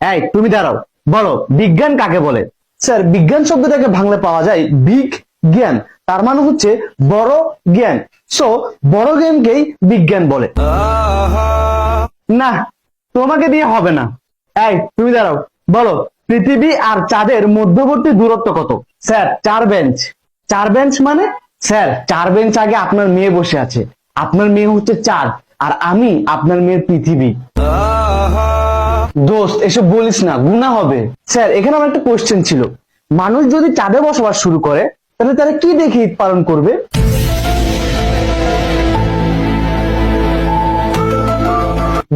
এই তুমি দাঁড়াও, বলো বিজ্ঞান কাকে বলে? স্যার, বিজ্ঞান শব্দটাকে ভাঙলে পাওয়া যায় বিগ জ্ঞান, তার মানে হচ্ছে বড় জ্ঞান। সো বড় জ্ঞানকেই বিজ্ঞান বলে। না, তোমাকে দিয়ে হবে না। এই তুমি দাঁড়াও, বলো পৃথিবী আর চাঁদের মধ্যবর্তী দূরত্ব কত? Sir 4 bench. 4 বেঞ্চ মানে? স্যার 4 বেঞ্চ আগে আপনার মেয়ে বসে আছে, আপনার মেয়ে হচ্ছে চাঁদ, আর আমি আপনার মেয়ের পৃথিবী। দোস্ত এসব বলিস না, গুনাহ হবে। স্যার, এখানে আমার একটা কোশ্চেন ছিল, মানুষ যদি চাঁদে বসবাস শুরু করে তাহলে তারা কি দেখে ঈদ পালন করবে?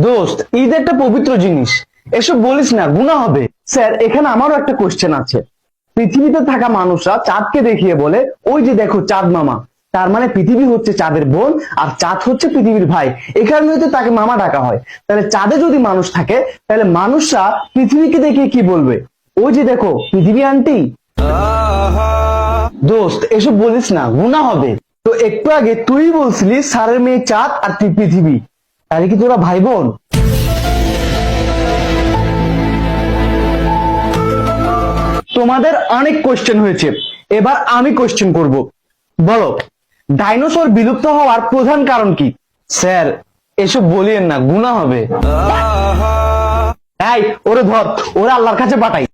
দোস্ত ঈদ একটা পবিত্র জিনিস, এসব বলিস না, গুনাহ হবে। স্যার, এখানে আমারও একটা কোশ্চেন আছে, পৃথিবীতে থাকা মানুষরা চাঁদকে দেখিয়ে বলে ওই যে দেখো চাঁদ মামা, তার মানে পৃথিবী হচ্ছে চাঁদের বোন আর চাঁদ হচ্ছে পৃথিবীর ভাই, এই কারণে হয়তো তাকে মামা ডাকা হয়। তাহলে চাঁদে যদি মানুষ থাকে তাহলে মানুষরা পৃথিবীকে দেখিয়ে কি বলবে? ওই যে দেখো পৃথিবী আন্টি। দোস্ত এসব বলিস না, গুনাহ হবে। তো একটু আগে তুই বলছিলি স্যারের মেয়ে চাঁদ আর তুই পৃথিবী, তাহলে কি তোরা ভাই বোন? তোমাদের অনেক কোশ্চেন হয়েছে, এবার আমি কোশ্চেন করব। বলো ডাইনোসর বিলুপ্ত হওয়ার প্রধান কারণ কি? স্যার এসব বলিয়েন না, গুনাহ হবে। এই ওরে ধর, ওরে আল্লাহর কাছে পাঠাই।